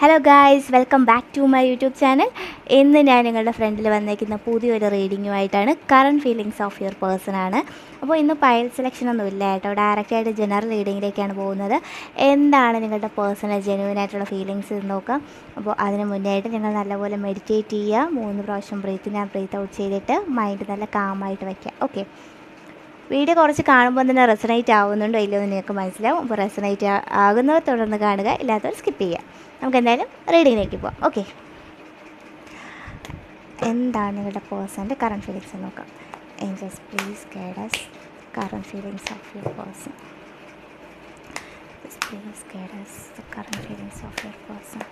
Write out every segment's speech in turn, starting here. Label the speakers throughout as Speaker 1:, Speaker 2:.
Speaker 1: Hello guys, welcome back to my YouTube channel. ഇന്ന് ഞാൻ നിങ്ങളുടെ ഫ്രണ്ടിൽ വന്നേക്കുന്ന പുതിയൊരു റീഡിങ്ങുമായിട്ടാണ്. Current feelings of your person ആണ്. അപ്പോൾ ഇന്ന് പൈൽ സെലക്ഷൻ ഒന്നും ഇല്ല കേട്ടോ, ഡയറക്റ്റായിട്ട് ജനറൽ റീഡിങ്ങിലേക്കാണ് പോകുന്നത്. എന്താണ് നിങ്ങളുടെ പേഴ്സണൽ ജെന്യുവനായിട്ടുള്ള ഫീലിങ്സ് എന്ന് നോക്കാം. അപ്പോൾ അതിന് മുന്നേ ആയിട്ട് നിങ്ങൾ നല്ലപോലെ മെഡിറ്റേറ്റ് ചെയ്യുക. 3 പ്രാവശ്യം breathe in and breathe out ചെയ്തിട്ട് മൈൻഡ് നല്ല കാമായിട്ട് വയ്ക്കുക. ഓക്കെ, വീഡിയോ കുറച്ച് കാണുമ്പോൾ തന്നെ റെസണേറ്റ് ആവുന്നുണ്ടോ ഇല്ലയോ എന്ന് നിങ്ങൾക്ക് മനസ്സിലാവും. അപ്പോൾ റെസണേറ്റ് ആകുന്നവർ തുടർന്ന് കാണുക, ഇല്ലാത്തവർ സ്കിപ്പ് ചെയ്യുക. നമുക്ക് എന്തായാലും റീഡിങ്ങിലേക്ക് പോവാം. ഓക്കെ, എന്താണ് നിങ്ങളുടെ പേഴ്സൻ്റെ കറണ്ട് ഫീലിങ്സ് എന്ന് നോക്കാം. Angels please guide us current feelings of your person. Please guide us the current feelings of your person.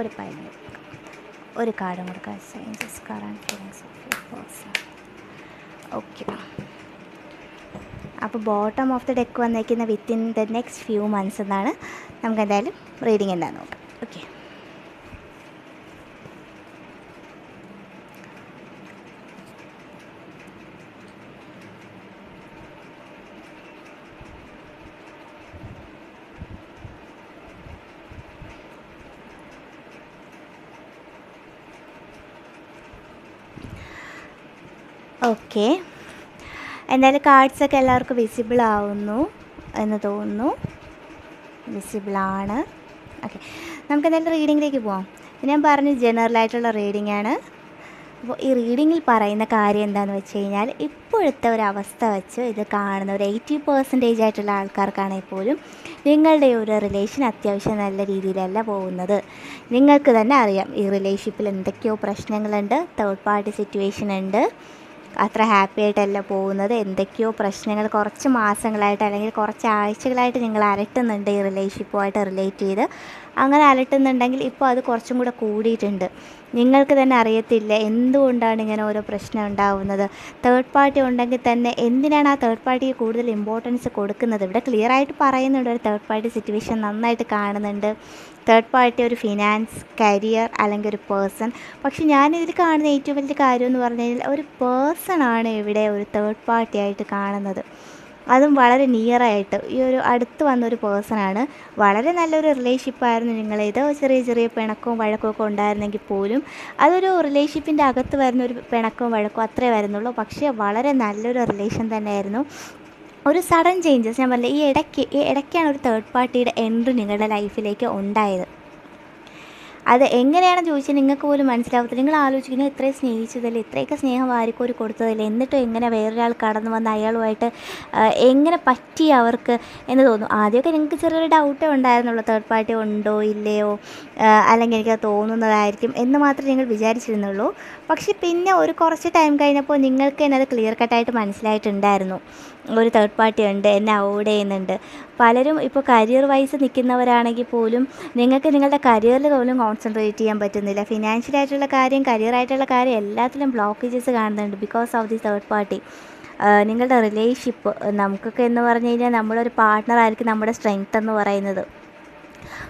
Speaker 1: ഒരു പൈൽ ഒരു കാർഡും കൊടുക്കാം. Changes current feelings of your person. Okay, അപ്പോൾ ബോട്ടം ഓഫ് ദി ഡെക്ക് വന്നേക്കുന്ന within the next few months എന്നാണ്. നമുക്ക് എന്തായാലും reading എന്താണെന്ന് നോക്കാം. ഓക്കെ, ഓക്കെ, എന്തായാലും കാർഡ്സൊക്കെ എല്ലാവർക്കും വിസിബിൾ ആവുന്നു എന്ന് തോന്നുന്നു. വിസിബിളാണ്. ഓക്കെ, നമുക്ക് എന്തായാലും റീഡിങ്ങിലേക്ക് പോകാം. ഞാൻ പറഞ്ഞു ജനറലായിട്ടുള്ള റീഡിംഗ് ആണ്. അപ്പോൾ ഈ റീഡിങ്ങിൽ പറയുന്ന കാര്യം എന്താണെന്ന് വെച്ച് കഴിഞ്ഞാൽ, ഇപ്പോഴത്തെ ഒരു അവസ്ഥ വെച്ച് ഇത് കാണുന്ന ഒരു 80% ആയിട്ടുള്ള ആൾക്കാർക്കാണെങ്കിൽ പോലും നിങ്ങളുടെ ഒരു റിലേഷൻ അത്യാവശ്യം നല്ല രീതിയിലല്ല പോകുന്നത്. നിങ്ങൾക്ക് തന്നെ അറിയാം, ഈ റിലേഷൻഷിപ്പിൽ എന്തൊക്കെയോ പ്രശ്നങ്ങളുണ്ട്, തേർഡ് പാർട്ടി സിറ്റുവേഷൻ ഉണ്ട്, അത്ര ഹാപ്പി ആയിട്ടല്ല പോകുന്നത്. എന്തൊക്കെയോ പ്രശ്നങ്ങൾ കുറച്ച് മാസങ്ങളായിട്ട് അല്ലെങ്കിൽ കുറച്ച് ആഴ്ചകളായിട്ട് നിങ്ങൾ അലട്ടുന്നുണ്ട് ഈ റിലേഷൻഷിപ്പുമായിട്ട് റിലേറ്റ് ചെയ്ത്. അങ്ങനെ അലട്ടുന്നുണ്ടെങ്കിൽ ഇപ്പോൾ അത് കുറച്ചും കൂടെ കൂടിയിട്ടുണ്ട്. നിങ്ങൾക്ക് തന്നെ അറിയത്തില്ല എന്തുകൊണ്ടാണ് ഇങ്ങനെ ഓരോ പ്രശ്നം ഉണ്ടാവുന്നത്. തേർഡ് പാർട്ടി ഉണ്ടെങ്കിൽ തന്നെ എന്തിനാണ് ആ തേർഡ് പാർട്ടിക്ക് കൂടുതൽ ഇമ്പോർട്ടൻസ് കൊടുക്കുന്നത്? ഇവിടെ ക്ലിയർ ആയിട്ട് പറയുന്നുണ്ട്, ഒരു തേർഡ് പാർട്ടി സിറ്റുവേഷൻ നന്നായിട്ട് കാണുന്നുണ്ട്. തേർഡ് പാർട്ടി ഒരു ഫിനാൻസ്, കരിയർ അല്ലെങ്കിൽ ഒരു പേഴ്സൺ. പക്ഷെ ഞാനിതിൽ കാണുന്ന ഏറ്റവും വലിയ കാര്യം എന്ന് പറഞ്ഞു കഴിഞ്ഞാൽ, ഒരു പേഴ്സണാണ് ഇവിടെ ഒരു തേർഡ് പാർട്ടി ആയിട്ട് കാണുന്നത്. അതും വളരെ നിയറായിട്ട് ഈ ഒരു അടുത്ത് വന്നൊരു പേഴ്സണാണ്. വളരെ നല്ലൊരു റിലേഷൻഷിപ്പായിരുന്നു നിങ്ങളേത്. ചെറിയ ചെറിയ പിണക്കവും വഴക്കമൊക്കെ ഉണ്ടായിരുന്നെങ്കിൽ പോലും അതൊരു റിലേഷൻഷിപ്പിൻ്റെ അകത്ത് വരുന്നൊരു പിണക്കവും വഴക്കവും അത്രേ വരുന്നുള്ളൂ. പക്ഷേ വളരെ നല്ലൊരു റിലേഷൻ തന്നെയായിരുന്നു. ഒരു സഡൻ ചേഞ്ചസ്, ഞാൻ പറഞ്ഞില്ല, ഈ ഇടയ്ക്കാണ് ഒരു തേർഡ് പാർട്ടിയുടെ എൻട്രി നിങ്ങളുടെ ലൈഫിലേക്ക് ഉണ്ടായത്. അത് എങ്ങനെയാണെന്ന് ചോദിച്ചാൽ നിങ്ങൾക്ക് പോലും മനസ്സിലാവത്തില്ല. നിങ്ങൾ ആലോചിക്കുന്നത്, ഇത്രയും സ്നേഹിച്ചതല്ലേ, ഇത്രയൊക്കെ സ്നേഹം വാരിക്കോരി കൊടുത്തതല്ലേ, എന്നിട്ടും എങ്ങനെ വേറൊരാൾ കടന്നു വന്ന് അയാളുമായിട്ട് എങ്ങനെ പറ്റി അവർക്ക് എന്ന് തോന്നും. ആദ്യമൊക്കെ നിങ്ങൾക്ക് ചെറിയൊരു ഡൗട്ടേ ഉണ്ടായിരുന്നുള്ളൂ, തേർഡ് പാർട്ടി ഉണ്ടോ ഇല്ലയോ, അല്ലെങ്കിൽ എനിക്ക് തോന്നുന്നതായിരിക്കും എന്ന് മാത്രമേ നിങ്ങൾ വിചാരിച്ചിരുന്നുള്ളൂ. പക്ഷേ പിന്നെ ഒരു കുറച്ച് ടൈം കഴിഞ്ഞപ്പോൾ നിങ്ങൾക്ക് തന്നെ അത് ക്ലിയർ കട്ടായിട്ട് മനസ്സിലായിട്ടുണ്ടായിരുന്നു, ഒരു തേർഡ് പാർട്ടി ഉണ്ട്, എന്നെ അവോയ്ഡ് ചെയ്യുന്നുണ്ട്. പലരും ഇപ്പോൾ കരിയർ വൈസ് നിൽക്കുന്നവരാണെങ്കിൽ പോലും നിങ്ങൾക്ക് നിങ്ങളുടെ കരിയറിൽ പോലും കോൺസെൻട്രേറ്റ് ചെയ്യാൻ പറ്റുന്നില്ല. ഫിനാൻഷ്യലായിട്ടുള്ള കാര്യം, കരിയറായിട്ടുള്ള കാര്യം എല്ലാത്തിലും ബ്ലോക്കേജസ് കാണുന്നുണ്ട് because of the third party. നിങ്ങളുടെ റിലേഷൻഷിപ്പ്, നമുക്കൊക്കെ എന്ന് പറഞ്ഞു കഴിഞ്ഞാൽ നമ്മളൊരു പാർട്ട്ണറായിരിക്കും നമ്മുടെ സ്ട്രെങ്ത് എന്ന് പറയുന്നത്.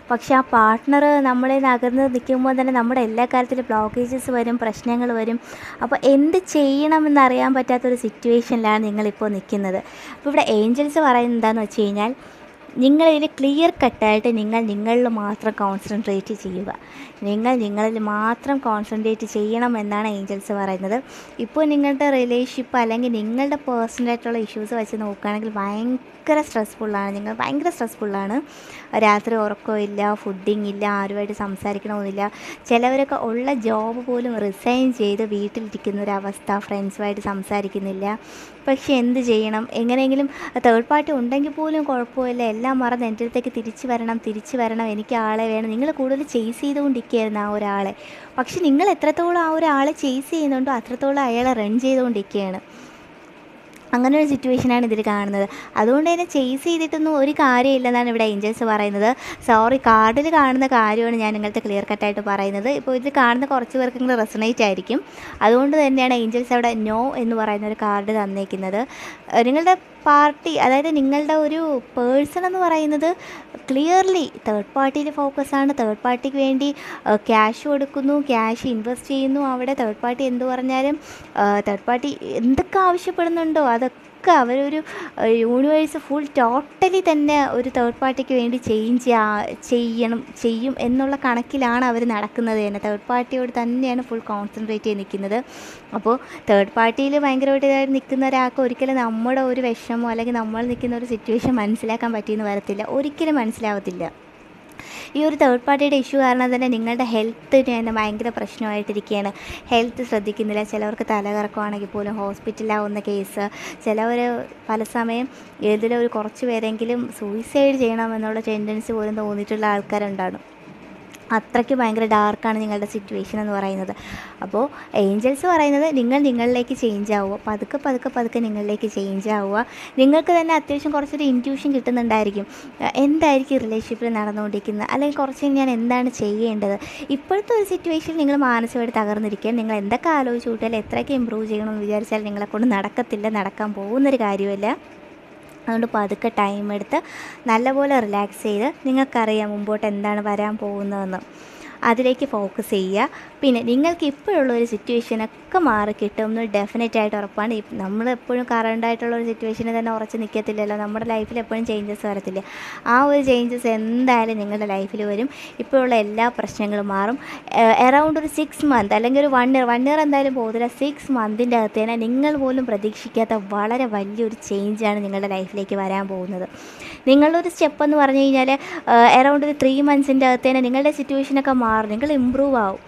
Speaker 1: പക്ഷേ ആ പാർട്ട്ണർ നമ്മളെ അകന്ന് നിൽക്കുമ്പോൾ തന്നെ നമ്മുടെ എല്ലാ കാര്യത്തിലും ബ്ലോക്കേജസ് വരും, പ്രശ്നങ്ങൾ വരും. അപ്പോൾ എന്ത് ചെയ്യണമെന്നറിയാൻ പറ്റാത്തൊരു സിറ്റുവേഷനിലാണ് നിങ്ങളിപ്പോൾ നിൽക്കുന്നത്. അപ്പോൾ ഇവിടെ ഏഞ്ചൽസ് പറയുന്നത് എന്താണെന്ന് വെച്ച് കഴിഞ്ഞാൽ, നിങ്ങളിതിൽ ക്ലിയർ കട്ടായിട്ട് നിങ്ങളിൽ മാത്രം കോൺസെൻട്രേറ്റ് ചെയ്യുക. നിങ്ങളിൽ മാത്രം കോൺസെൻട്രേറ്റ് ചെയ്യണം എന്നാണ് ഏഞ്ചൽസ് പറയുന്നത്. ഇപ്പോൾ നിങ്ങളുടെ റിലേഷൻഷിപ്പ് അല്ലെങ്കിൽ നിങ്ങളുടെ പേഴ്സണലായിട്ടുള്ള ഇഷ്യൂസ് വെച്ച് നോക്കുകയാണെങ്കിൽ ഭയങ്കര സ്ട്രെസ്ഫുള്ളാണ്. നിങ്ങൾ ഭയങ്കര സ്ട്രെസ്ഫുള്ളാണ്. രാത്രി ഉറക്കമില്ല, ഫുഡിങ് ഇല്ല, ആരുമായിട്ട് സംസാരിക്കണമെന്നില്ല. ചിലവരൊക്കെ ഉള്ള ജോബ് പോലും റിസൈൻ ചെയ്ത് വീട്ടിലിരിക്കുന്ന ഒരവസ്ഥ, ഫ്രണ്ട്സുമായിട്ട് സംസാരിക്കുന്നില്ല. പക്ഷേ എന്ത് ചെയ്യണം? എങ്ങനെയെങ്കിലും തേർഡ് പാർട്ടി ഉണ്ടെങ്കിൽ പോലും കുഴപ്പമില്ല, എല്ലാം മറന്ന് എൻ്റെ അടുത്തേക്ക് തിരിച്ചു വരണം, എനിക്ക് ആളെ വേണം. നിങ്ങൾ കൂടുതൽ ചേസ് ചെയ്തുകൊണ്ടിരിക്കുകയായിരുന്നു ആ ഒരാളെ. പക്ഷെ നിങ്ങൾ എത്രത്തോളം ആ ഒരാളെ ചേസ് ചെയ്യുന്നുണ്ടോ അത്രത്തോളം അയാളെ റൺ ചെയ്തുകൊണ്ടിരിക്കുകയാണ്. അങ്ങനെ ഒരു സിറ്റുവേഷനാണ് ഇതിൽ കാണുന്നത്. അതുകൊണ്ട് തന്നെ ചേസ് ചെയ്തിട്ടൊന്നും ഒരു കാര്യമില്ലെന്നാണ് ഇവിടെ ഏഞ്ചൽസ് പറയുന്നത്. സോറി, കാർഡിൽ കാണുന്ന കാര്യമാണ് ഞാൻ നിങ്ങൾക്ക് ക്ലിയർ കട്ടായിട്ട് പറയുന്നത്. ഇപ്പോൾ ഇത് കാണുന്ന കുറച്ച് പേർക്കെങ്കിലും റെസണേറ്റ് ആയിരിക്കും. അതുകൊണ്ട് തന്നെയാണ് ഏഞ്ചൽസ് അവിടെ നോ എന്ന് പറയുന്ന ഒരു കാർഡ് തന്നേക്കുന്നത്. നിങ്ങളുടെ പാർട്ടി, അതായത് നിങ്ങളുടെ ഒരു പേഴ്സൺ എന്ന് പറയുന്നത് ക്ലിയർലി തേർഡ് പാർട്ടിയിൽ ഫോക്കസാണ്. തേർഡ് പാർട്ടിക്ക് വേണ്ടി ക്യാഷ് കൊടുക്കുന്നു, ക്യാഷ് ഇൻവെസ്റ്റ് ചെയ്യുന്നു. അവിടെ തേർഡ് പാർട്ടി എന്ത് പറഞ്ഞാലും തേർഡ് പാർട്ടി എന്തൊക്കെ ആവശ്യപ്പെടുന്നുണ്ടോ അതൊക്കെ അവരൊരു യൂണിവേഴ്സ് ഫുൾ ടോട്ടലി തന്നെ ഒരു തേർഡ് പാർട്ടിക്ക് വേണ്ടി ചെയ്യും എന്നുള്ള കണക്കിലാണ് അവർ നടക്കുന്നത് തന്നെ. തേർഡ് പാർട്ടിയോട് തന്നെയാണ് ഫുൾ കോൺസെൻട്രേറ്റ് ചെയ്ത് നിൽക്കുന്നത്. അപ്പോൾ തേർഡ് പാർട്ടിയിൽ ഭയങ്കരമായിട്ട് നിൽക്കുന്ന ഒരാൾക്ക് ഒരിക്കലും നമ്മുടെ ഒരു വിഷമോ അല്ലെങ്കിൽ നമ്മൾ നിൽക്കുന്ന ഒരു സിറ്റുവേഷൻ മനസ്സിലാക്കാൻ പറ്റിയെന്ന് വരത്തില്ല, ഒരിക്കലും മനസ്സിലാവത്തില്ല. ഈ ഒരു തേർഡ് പാർട്ടിയുടെ ഇഷ്യൂ കാരണം തന്നെ നിങ്ങളുടെ ഹെൽത്തിന് തന്നെ ഭയങ്കര പ്രശ്നമായിട്ടിരിക്കുകയാണ്. ഹെൽത്ത് ശ്രദ്ധിക്കുന്നില്ല. ചിലവർക്ക് തലകറക്കമാണെങ്കിൽ പോലും ഹോസ്പിറ്റലാവുന്ന കേസ്, ചിലവർ പല സമയം ഏതിലൊരു കുറച്ച് പേരെങ്കിലും സൂയിസൈഡ് ചെയ്യണമെന്നുള്ള ടെൻഡൻസി പോലും തോന്നിയിട്ടുള്ള ആൾക്കാരുണ്ടാകും. അത്രയ്ക്ക് ഭയങ്കര ഡാർക്കാണ് നിങ്ങളുടെ സിറ്റുവേഷൻ എന്ന് പറയുന്നത്. അപ്പോൾ ഏഞ്ചൽസ് പറയുന്നത് നിങ്ങളിലേക്ക് ചേഞ്ച് ആവുക, പതുക്കെ നിങ്ങളിലേക്ക് ചേഞ്ച് ആവുക. നിങ്ങൾക്ക് തന്നെ അത്യാവശ്യം കുറച്ചൊരു ഇൻറ്റ്യൂഷൻ കിട്ടുന്നുണ്ടായിരിക്കും, എന്തായിരിക്കും റിലേഷൻഷിപ്പിൽ നടന്നുകൊണ്ടിരിക്കുന്നത്, അല്ലെങ്കിൽ കുറച്ച് ഞാൻ എന്താണ് ചെയ്യേണ്ടത്. ഇപ്പോഴത്തെ ഒരു സിറ്റുവേഷനിൽ നിങ്ങൾ മാനസികമായിട്ട് തകർന്നിരിക്കുക. നിങ്ങൾ എന്തൊക്കെ ആലോചിച്ച് കൂട്ടിയാൽ എത്രയൊക്കെ ഇമ്പ്രൂവ് ചെയ്യണമെന്ന് വിചാരിച്ചാൽ നിങ്ങളെക്കൊണ്ട് നടക്കത്തില്ല, നടക്കാൻ പോകുന്നൊരു കാര്യമല്ല. അതുകൊണ്ട് പതുക്കെ ടൈം എടുത്ത് നല്ലപോലെ റിലാക്സ് ചെയ്ത് നിങ്ങൾക്കറിയാം മുമ്പോട്ട് എന്താണ് വരാൻ പോകുന്നതെന്ന്, അതിലേക്ക് ഫോക്കസ് ചെയ്യുക. പിന്നെ നിങ്ങൾക്ക് ഇപ്പോഴുള്ളൊരു സിറ്റുവേഷനൊക്കെ മാറി കിട്ടുമെന്ന് ഡെഫിനറ്റായിട്ട് ഉറപ്പാണ്. നമ്മളെപ്പോഴും കറണ്ടായിട്ടുള്ളൊരു സിറ്റുവേഷനിൽ തന്നെ ഉറച്ച് നിൽക്കത്തില്ലല്ലോ. നമ്മുടെ ലൈഫിൽ എപ്പോഴും ചേഞ്ചസ് വരത്തില്ല. ആ ഒരു ചേഞ്ചസ് എന്തായാലും നിങ്ങളുടെ ലൈഫിൽ വരും. ഇപ്പോഴുള്ള എല്ലാ പ്രശ്നങ്ങളും മാറും. അറൗണ്ട് ഒരു 6 മന്ത് അല്ലെങ്കിൽ ഒരു 1 ഇയർ എന്തായാലും പോകത്തില്ല. 6 മന്തിൻ്റെ അകത്ത് തന്നെ നിങ്ങൾ പോലും പ്രതീക്ഷിക്കാത്ത വളരെ വലിയൊരു ചേഞ്ചാണ് നിങ്ങളുടെ ലൈഫിലേക്ക് വരാൻ പോകുന്നത്. നിങ്ങളൊരു സ്റ്റെപ്പ് എന്ന് പറഞ്ഞു കഴിഞ്ഞാൽ അറൗണ്ട് ഒരു 3 മന്ത്സിൻ്റെ അകത്ത് തന്നെ നിങ്ങളുടെ സിറ്റുവേഷനൊക്കെ മാറും. നിങ്ങൾ ഇമ്പ്രൂവ് ആവും.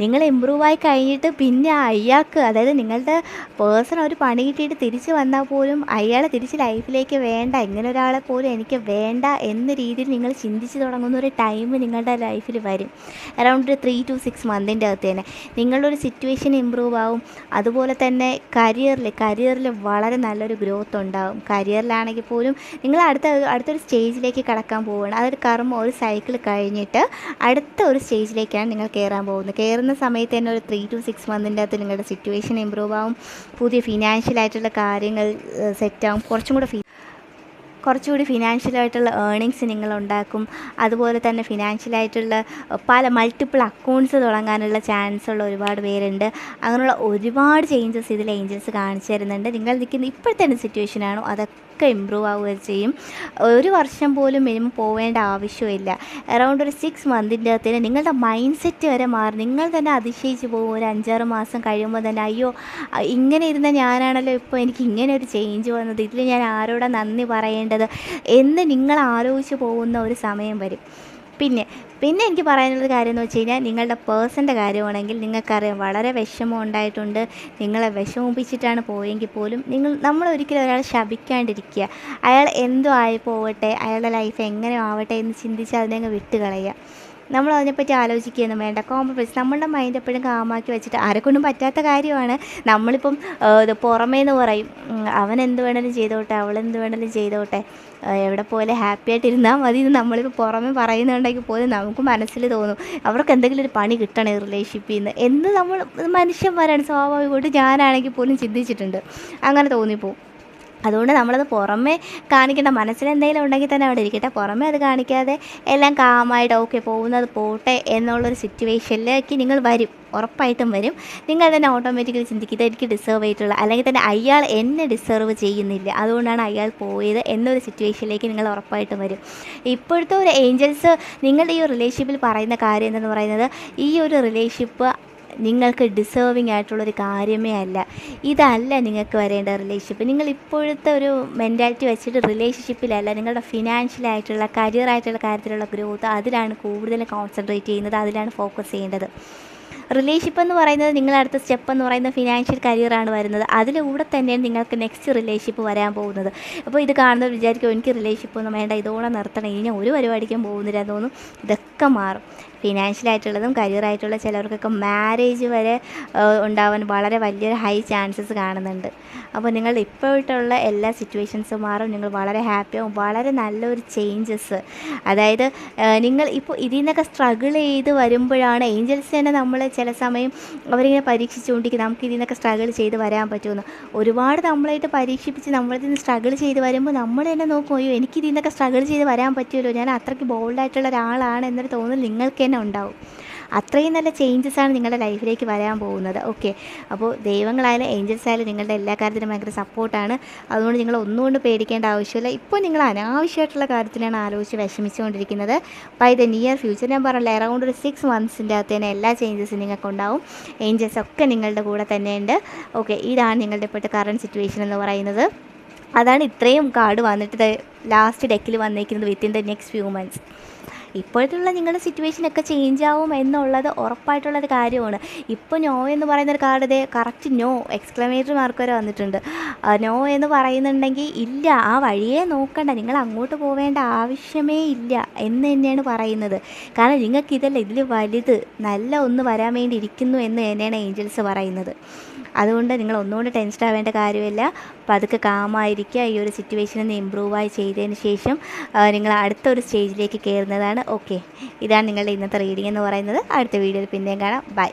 Speaker 1: നിങ്ങൾ ഇമ്പ്രൂവായി കഴിഞ്ഞിട്ട് പിന്നെ അയാൾക്ക്, അതായത് നിങ്ങളുടെ പേഴ്സൺ ഒരു പണി കിട്ടിയിട്ട് തിരിച്ച് വന്നാൽ പോലും അയാളെ തിരിച്ച് ലൈഫിലേക്ക് വേണ്ട, ഇങ്ങനെ ഒരാളെ പോലും എനിക്ക് വേണ്ട എന്ന രീതിയിൽ നിങ്ങൾ ചിന്തിച്ച് തുടങ്ങുന്ന ഒരു ടൈം നിങ്ങളുടെ ലൈഫിൽ വരും. അറൗണ്ട് 3 to 6 മന്തിൻ്റെ അകത്ത് തന്നെ നിങ്ങളുടെ ഒരു സിറ്റുവേഷൻ ഇമ്പ്രൂവ് ആവും. അതുപോലെ തന്നെ കരിയറിൽ വളരെ നല്ലൊരു ഗ്രോത്ത് ഉണ്ടാകും. കരിയറിലാണെങ്കിൽ പോലും നിങ്ങൾ അടുത്തൊരു സ്റ്റേജിലേക്ക് കടക്കാൻ പോവുകയാണ്. അതൊരു കർമ്മ ഒരു സൈക്കിൾ കഴിഞ്ഞിട്ട് അടുത്ത ഒരു സ്റ്റേജിലേക്കാണ് നിങ്ങൾ കയറാൻ പോകുന്നത്. കയറുന്ന സമയത്ത് തന്നെ ഒരു 3 to 6 മന്തിൻ്റെ അകത്ത് നിങ്ങളുടെ സിറ്റുവേഷൻ ഇമ്പ്രൂവ് ആവും. പുതിയ ഫിനാൻഷ്യലായിട്ടുള്ള കാര്യങ്ങൾ സെറ്റാവും. കുറച്ചുകൂടി ഫിനാൻഷ്യലായിട്ടുള്ള ഏർണിങ്സ് നിങ്ങളുണ്ടാക്കും. അതുപോലെ തന്നെ ഫിനാൻഷ്യലായിട്ടുള്ള പല മൾട്ടിപ്പിൾ അക്കൗണ്ട്സ് തുടങ്ങാനുള്ള ചാൻസ് ഉള്ള ഒരുപാട് പേരുണ്ട്. അങ്ങനെയുള്ള ഒരുപാട് ചേഞ്ചസ് ഇതിൽ ഏഞ്ചൽസ് കാണിച്ചു തരുന്നുണ്ട്. നിങ്ങൾ നിൽക്കുന്ന ഇപ്പോഴത്തെ സിറ്റുവേഷനാണോ അതൊക്കെ ഇമ്പ്രൂവ് ആവുകയും ചെയ്യും. ഒരു വർഷം പോലും മിനിമം പോവേണ്ട ആവശ്യമില്ല. അറൗണ്ട് ഒരു 6 മന്തിൻ്റെ അകത്ത് നിങ്ങളുടെ മൈൻഡ് സെറ്റ് വരെ മാറി. നിങ്ങൾ തന്നെ അതിശയിച്ച് പോകും. ഒരു 5-6 മാസം കഴിയുമ്പോൾ തന്നെ അയ്യോ ഇങ്ങനെ ഇരുന്ന ഞാനാണല്ലോ ഇപ്പോൾ എനിക്ക് ഇങ്ങനെ ഒരു ചേഞ്ച് വന്നത്, ഇതിൽ ഞാൻ ആരോടാണ് നന്ദി പറയേണ്ടത് എന്ന് നിങ്ങൾ ആലോചിച്ച് പോകുന്ന ഒരു സമയം വരും. പിന്നെ എനിക്ക് പറയാനുള്ളൊരു കാര്യം എന്ന് വെച്ച് കഴിഞ്ഞാൽ നിങ്ങളുടെ പേഴ്സൻ്റെ കാര്യമാണെങ്കിൽ നിങ്ങൾക്കറിയാം വളരെ വിഷമം ഉണ്ടായിട്ടുണ്ട്. നിങ്ങളെ വിഷമിപ്പിച്ചിട്ടാണ് പോയെങ്കിൽ പോലും നമ്മളൊരിക്കലും ഒരാളെ ശപിക്കാണ്ടിരിക്കുക. അയാൾ എന്തോ ആയി പോവട്ടെ, അയാളുടെ ലൈഫ് എങ്ങനെ ആവട്ടെ എന്ന് ചിന്തിച്ച് അതിനെ വിട്ടുകളയുക. നമ്മൾ അതിനെപ്പറ്റി ആലോചിക്കുകയൊന്നും വേണ്ട. കോംപ്രമൈസ് നമ്മളുടെ മൈൻഡ് എപ്പോഴും കാമാക്കി വെച്ചിട്ട് ആരെക്കൊണ്ടും പറ്റാത്ത കാര്യമാണ്. നമ്മളിപ്പം പുറമേന്ന് പറയും അവൻ എന്ത് വേണമെങ്കിലും ചെയ്തോട്ടെ, അവളെന്ത് വേണമെങ്കിലും ചെയ്തോട്ടെ, എവിടെ പോലെ ഹാപ്പി ആയിട്ടിരുന്നാൽ മതി എന്ന് നമ്മളിപ്പോൾ പുറമേ പറയുന്നുണ്ടെങ്കിൽ പോലും നമുക്ക് മനസ്സിൽ തോന്നും അവർക്ക് എന്തെങ്കിലും ഒരു പണി കിട്ടണം ഈ റിലേഷൻഷിപ്പിൽ നിന്ന് എന്ന് നമ്മൾ മനുഷ്യന്മാരാണ്, സ്വാഭാവികമായിട്ട് ഞാനാണെങ്കിൽ പോലും ചിന്തിച്ചിട്ടുണ്ട്. അങ്ങനെ തോന്നിപ്പോവും. അതുകൊണ്ട് നമ്മളത് പുറമേ കാണിക്കേണ്ട, മനസ്സിലെന്തെങ്കിലും ഉണ്ടെങ്കിൽ തന്നെ അവിടെ ഇരിക്കട്ടെ, പുറമേ അത് കാണിക്കാതെ എല്ലാം കാമായിട്ട് ഓക്കെ പോകുന്നത് പോട്ടെ എന്നുള്ളൊരു സിറ്റുവേഷനിലേക്ക് നിങ്ങൾ വരും, ഉറപ്പായിട്ടും വരും. നിങ്ങൾ തന്നെ ഓട്ടോമാറ്റിക്കലി ചിന്തിക്കും ഇതെനിക്ക് ഡിസേർവ് ചെയ്തിട്ടുള്ള, അല്ലെങ്കിൽ തന്നെ അയാൾ എന്നെ ഡിസേർവ് ചെയ്യുന്നില്ല അതുകൊണ്ടാണ് അയാൾ പോയത് എന്നൊരു സിറ്റുവേഷനിലേക്ക് നിങ്ങൾ ഉറപ്പായിട്ടും വരും. ഇപ്പോഴത്തെ ഒരു ഏഞ്ചൽസ് നിങ്ങളുടെ ഈ ഒരു റിലേഷൻഷിപ്പിൽ പറയുന്ന കാര്യം എന്തെന്ന് പറയുന്നത്, ഈ ഒരു റിലേഷൻഷിപ്പ് നിങ്ങൾക്ക് ഡിസേർവിങ് ആയിട്ടുള്ളൊരു കാര്യമേ അല്ല. ഇതല്ല നിങ്ങൾക്ക് വരേണ്ട റിലേഷൻഷിപ്പ്. നിങ്ങൾ ഇപ്പോഴത്തെ ഒരു മെൻറ്റാലിറ്റി വെച്ചിട്ട് റിലേഷൻഷിപ്പിലല്ല, നിങ്ങളുടെ ഫിനാൻഷ്യലായിട്ടുള്ള കരിയറായിട്ടുള്ള കാര്യത്തിലുള്ള ഗ്രോത്ത് അതിലാണ് കൂടുതൽ കോൺസെൻട്രേറ്റ് ചെയ്യുന്നത്, അതിലാണ് ഫോക്കസ് ചെയ്യേണ്ടത്. റിലേഷൻഷിപ്പ് എന്ന് പറയുന്നത് നിങ്ങളുടെ അടുത്ത സ്റ്റെപ്പ് എന്ന് പറയുന്നത് ഫിനാൻഷ്യൽ കരിയറാണ് വരുന്നത്. അതിലൂടെ തന്നെയാണ് നിങ്ങൾക്ക് നെക്സ്റ്റ് റിലേഷൻഷിപ്പ് വരാൻ പോകുന്നത്. അപ്പോൾ ഇത് കാണുന്നവർ വിചാരിക്കും എനിക്ക് റിലേഷൻഷിപ്പ് ഒന്നും വേണ്ട, ഇതോടെ നിർത്തണം, ഇനി ഒരു പരിപാടിക്കും പോകുന്നില്ല എന്ന് തോന്നും. ഇതൊക്കെ മാറും. ഫിനാൻഷ്യലായിട്ടുള്ളതും കരിയറായിട്ടുള്ള ചിലർക്കൊക്കെ മാരേജ് വരെ ഉണ്ടാവാൻ വളരെ വലിയൊരു ഹൈ ചാൻസസ് കാണുന്നുണ്ട്. അപ്പോൾ നിങ്ങൾ ഇപ്പോഴത്തുള്ള എല്ലാ സിറ്റുവേഷൻസും മാറും, നിങ്ങൾ വളരെ ഹാപ്പിയാവും, വളരെ നല്ലൊരു ചേഞ്ചസ്. അതായത് നിങ്ങൾ ഇപ്പോൾ ഇതിൽ നിന്നൊക്കെ സ്ട്രഗിൾ ചെയ്ത് വരുമ്പോഴാണ് ഏഞ്ചൽസ് തന്നെ നമ്മൾ ചില സമയം അവരിങ്ങനെ പരീക്ഷിച്ചുകൊണ്ടിരിക്കും നമുക്ക് ഇതിൽ നിന്നൊക്കെ സ്ട്രഗിൾ ചെയ്ത് വരാൻ പറ്റുമെന്ന്. ഒരുപാട് നമ്മളായിട്ട് പരീക്ഷിപ്പിച്ച് നമ്മളിൽ നിന്ന് സ്ട്രഗിൾ ചെയ്ത് വരുമ്പോൾ നമ്മൾ തന്നെ നോക്കും, അയ്യോ എനിക്കിതിൽ നിന്നൊക്കെ സ്ട്രഗിൾ ചെയ്ത് വരാൻ പറ്റുമല്ലോ, ഞാൻ അത്രയ്ക്ക് ബോൾഡായിട്ടുള്ള ഒരാളാണ് എന്നൊരു തോന്നൽ നിങ്ങൾക്ക് തന്നെ ഉണ്ടാവും. അത്രയും നല്ല ചേഞ്ചസാണ് നിങ്ങളുടെ ലൈഫിലേക്ക് വരാൻ പോകുന്നത്. ഓക്കെ, അപ്പോൾ ദൈവങ്ങളായാലും ഏഞ്ചൽസ് ആയാലും നിങ്ങളുടെ എല്ലാ കാര്യത്തിനും ഭയങ്കര സപ്പോർട്ടാണ്. അതുകൊണ്ട് നിങ്ങൾ ഒന്നുകൊണ്ട് പേടിക്കേണ്ട ആവശ്യമില്ല. ഇപ്പോൾ നിങ്ങൾ അനാവശ്യമായിട്ടുള്ള കാര്യത്തിലാണ് ആലോചിച്ച് വിഷമിച്ചുകൊണ്ടിരിക്കുന്നത്. ബൈ ദ നിയർ ഫ്യൂച്ചർ ഞാൻ പറഞ്ഞില്ല, അറൗണ്ട് ഒരു 6 monthsൻ്റെ അകത്ത് തന്നെ എല്ലാ ചേഞ്ചസും നിങ്ങൾക്കുണ്ടാവും. ഏഞ്ചൽസ് ഒക്കെ നിങ്ങളുടെ കൂടെ തന്നെയുണ്ട്. ഓക്കെ, ഇതാണ് നിങ്ങളുടെ ഇപ്പോഴത്തെ കറണ്ട് സിറ്റുവേഷൻ എന്ന് പറയുന്നത്. അതാണ് ഇത്രയും കാർഡ് വന്നിട്ട് ലാസ്റ്റ് ഡെക്കിൽ വന്നേക്കുന്നത് within the next few months. ഇപ്പോഴത്തുള്ള നിങ്ങളുടെ സിറ്റുവേഷനൊക്കെ ചേഞ്ച് ആവും എന്നുള്ളത് ഉറപ്പായിട്ടുള്ളൊരു കാര്യമാണ്. ഇപ്പോൾ നോ എന്ന് പറയുന്നൊരു കാർഡ് ഇതേ കറക്റ്റ് നോ എക്സ്ക്ലമേറ്ററി മാർക്ക് വരെ വന്നിട്ടുണ്ട്. നോ എന്ന് പറയുന്നുണ്ടെങ്കിൽ ഇല്ല, ആ വഴിയേ നോക്കണ്ട, നിങ്ങൾ അങ്ങോട്ട് പോവേണ്ട ആവശ്യമേ ഇല്ല എന്ന് തന്നെയാണ് പറയുന്നത്. കാരണം നിങ്ങൾക്കിതല്ല, ഇതിൽ വലുത് നല്ല ഒന്ന് വരാൻ വേണ്ടി ഇരിക്കുന്നു എന്ന് തന്നെയാണ് ഏഞ്ചൽസ് പറയുന്നത്. അതുകൊണ്ട് നിങ്ങൾ ഒന്നുകൊണ്ട് ടെൻഷൻ ആവേണ്ട കാര്യമില്ല. പതുക്കെ കാമായിരിക്കുക. ഈ ഒരു സിറ്റുവേഷനിൽ നിന്ന് ഇമ്പ്രൂവായി ചെയ്തതിന് ശേഷം നിങ്ങൾ അടുത്തൊരു സ്റ്റേജിലേക്ക് കയറുന്നതാണ്. ഓക്കെ, ഇതാണ് നിങ്ങളുടെ ഇന്നത്തെ റീഡിംഗ് എന്ന് പറയുന്നത്. അടുത്ത വീഡിയോയിൽ പിന്നെയും കാണാം. ബൈ.